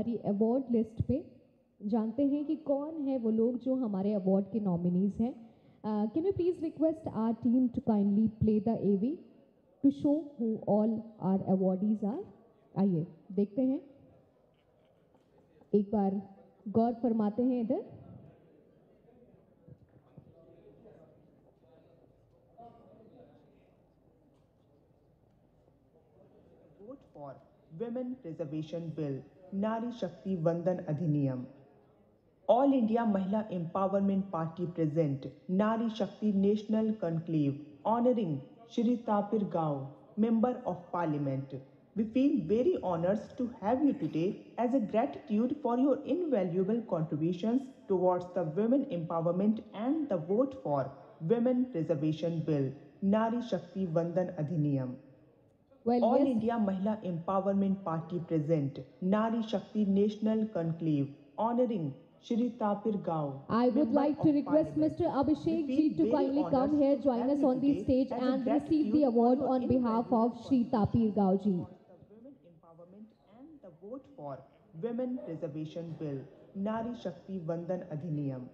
हमारी award list पे जानते हैं कि कौन है वो लोग जो हमारे अवार्ड के नॉमिनीज हैं। Can you please request our team to kindly play the AV to show who all our awardees are. आइए देखते हैं, एक बार गौर फरमाते हैं इधर। Vote for Women Reservation Bill, Nari Shakti Vandan Adhiniyam. All India Mahila Empowerment Party present Nari Shakti National Conclave honoring Shri Tapir Gao, Member of Parliament. We feel very honored to have you today as a gratitude for your invaluable contributions towards the women empowerment and the vote for Women Reservation Bill, Nari Shakti Vandan Adhiniyam. Well, All yes. India Mahila Empowerment Party present Nari Shakti National Conclave honoring Shri Tapir Gao. I would like to request Mr. Abhishek ji to kindly come here, join us on the stage and receive the award on behalf of Shri Tapir Gao ji. The Women Empowerment and the vote for Women Reservation Bill, Nari Shakti Vandan Adhiniyam.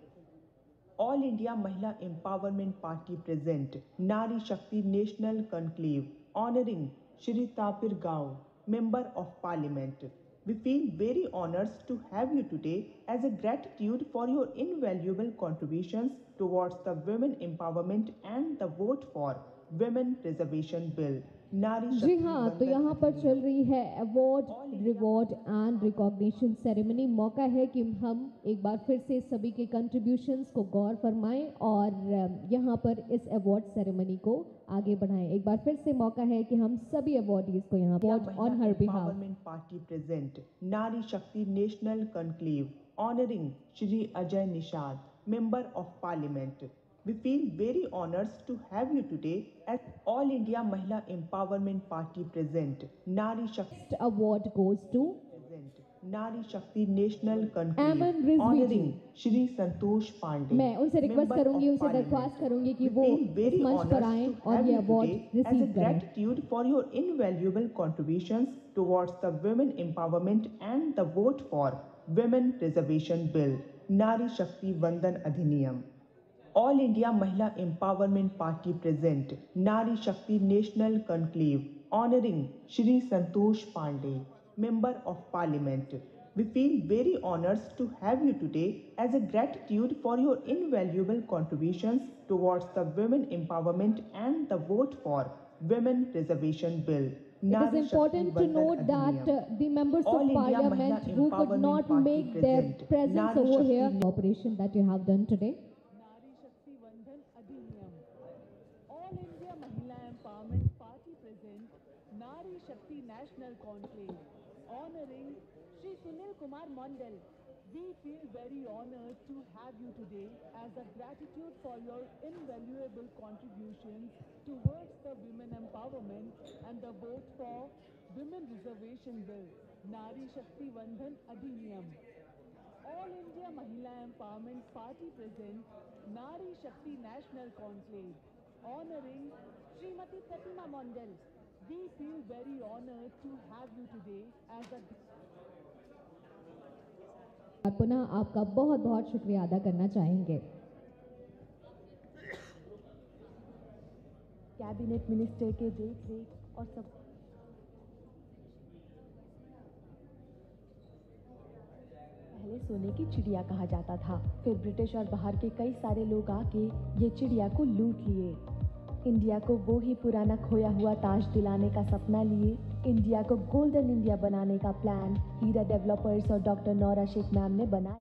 All India Mahila Empowerment Party present Nari Shakti National Conclave honoring Shri Tapir Gao, Member of Parliament. We feel very honored to have you today as a gratitude for your invaluable contributions towards the women empowerment and the vote for Women Reservation Bill, Nari ji Shakti हाँ, तो Vandan यहाँ पर Adhiniyam. चल रही है award reward and recognition ceremony. मौका है कि हम एक बार फिर से सभी के कंट्रीब्यूशंस को गौर फरमाएं और यहाँ पर इस अवार्ड सेरेमनी को आगे बढ़ाएं। एक बार फिर से मौका है कि हम सभी अवार्डीज को यहाँ award on her behalf. Empowerment Party present Nari Shakti National Conclave honoring Shri Ajay Nishad, Member of Parliament. We feel very honored to have you today as All India Mahila Empowerment Party present Nari Shakti Award goes to present Nari Shakti National Aman Conclave Rizvi honoring ji. Shri Santosh Pandey. मैं उनसे request Member करूंगी, of उनसे Parliament. दरख्वास्त करूंगी कि We वो feel इस very मंच पर honored आएं to और have ये you award today as a receive करें। gratitude for your invaluable contributions towards the women empowerment and the vote for Women Reservation Bill, Nari Shakti Vandan Adhiniyam. All India Mahila Empowerment Party present Nari Shakti National Conclave honoring Shri Santosh Pandey, Member of Parliament. We feel very honored to have you today as a gratitude for your invaluable contributions towards the women empowerment and the vote for Women Reservation Bill. It is important to note that the members of All India Parliament Mahila who could Empowerment not Party make their present presence Nari over Shakti here, operation that you have done today. Nari Shakti Vandhan Adhiniyam. All India Mahila Empowerment Party present Nari Shakti National Conclave honoring Shri Sunil Kumar Mondal. We feel very honored to have you today as a gratitude for your invaluable contributions towards the women empowerment and the vote for Women Reservation Bill, Nari Shakti Vandhan Adhiniyam. All India Mahila Empowerment Party present Nari Shakti National Conclave honoring Srimati Pratima Mondal. We feel very honored to have you today as a पुनः आपका बहुत बहुत शुक्रिया अदा करना चाहेंगे। Cabinet minister के देखरेख और सब पहले सोने की चिड़िया कहा जाता था, फिर ब्रिटिश और बाहर के कई सारे लोग आके ये चिड़िया को लूट लिए। इंडिया को वो ही पुराना खोया हुआ ताज दिलाने का सपना लिए इंडिया को गोल्डन इंडिया बनाने का प्लान हीरा डेवलपर्स और डॉक्टर नौरा शेख मैम ने बनाया।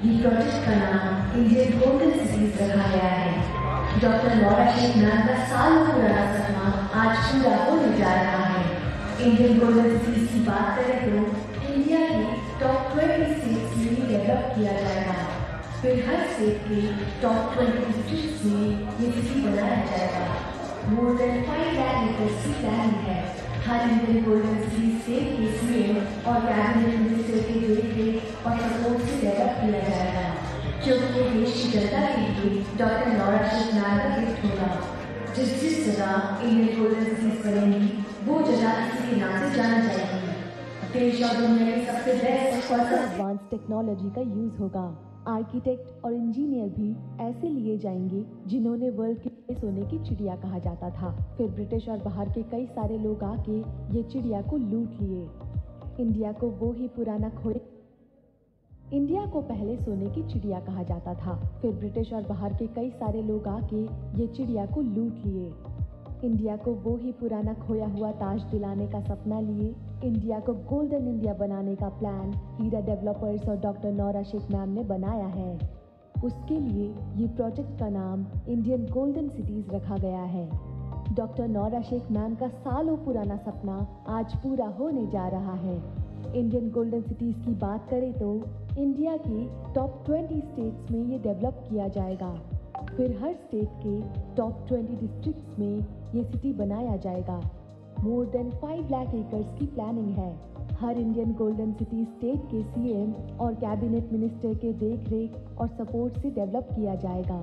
ये प्रोजेक्ट का नाम इंडियन गोल्डन सिटीज रखा गया है। डॉक्टर नौरा शेख मैम का सालों पुराना सपना आज पूरा होने जा रहा है। इंडियन गोल्डन सिटीज की बात करें तो इंडिया के टॉप 20 स्टेट्स में डेवलप किया जाएगा, फिर हर स्टेट के टॉप 20 डिस्ट्रिक्ट्स में ये सिटी बनाया जाएगा। मोर देन 5 लाख एकर्स की प्लानिंग है। हर इंडियन गोल्डन सिटी स्टेट के सीएम और कैबिनेट मिनिस्टर के देखरेख और सपोर्ट से डेवलप किया जाएगा, क्योंकि देश की जनता के लिए डॉक्टर नौरा शेख मैम का गिफ्ट होगा। जिस जगह इंडियन गोल्डन सिटीज बनेंगी वो जगह इसी के नाम से जानी जाएगी। देश देश और दुनिया के सबसे बेस्ट और एडवांस टेक्नोलॉजी का यूज होगा। आर्किटेक्ट और इंजीनियर भी ऐसे लिए जाएंगे जिन्होंने वर्ल्ड के सोने की चिड़िया कहा जाता था। फिर ब्रिटिश और बाहर के कई सारे लोग आके ये चिड़िया को लूट लिए। इंडिया को वो ही पुराना खोए इंडिया को पहले सोने की चिड़िया कहा जाता था। फिर ब्रिटिश और बाहर के कई सारे लोग आके ये चिड़िया को लूट लिए। इंडिया को वो ही पुराना खोया हुआ ताज दिलाने का सपना लिए। इंडिया को गोल्डन इंडिया बनाने का प्लान हीरा डेवलपर्स और डॉक्टर नौरा शेख मैम ने बनाया है। उसके लिए ये प्रोजेक्ट का नाम इंडियन गोल्डन सिटीज रखा गया है। डॉक्टर नौरा शेख मैम का सालों पुराना सपना आज पूरा होने जा रहा है। इंडियन गोल्डन सिटीज की बात करें तो इंडिया के टॉप 20 स्टेट्स में ये डेवलप किया जाएगा। फिर हर स्टेट के टॉप 20 डिस्ट्रिक्ट्स में ये सिटी बनाया जाएगा। मोर देन 5 लाख एकर्स की प्लानिंग है। हर इंडियन गोल्डन सिटी स्टेट के सीएम और कैबिनेट मिनिस्टर के देखरेख और सपोर्ट से डेवलप किया जाएगा।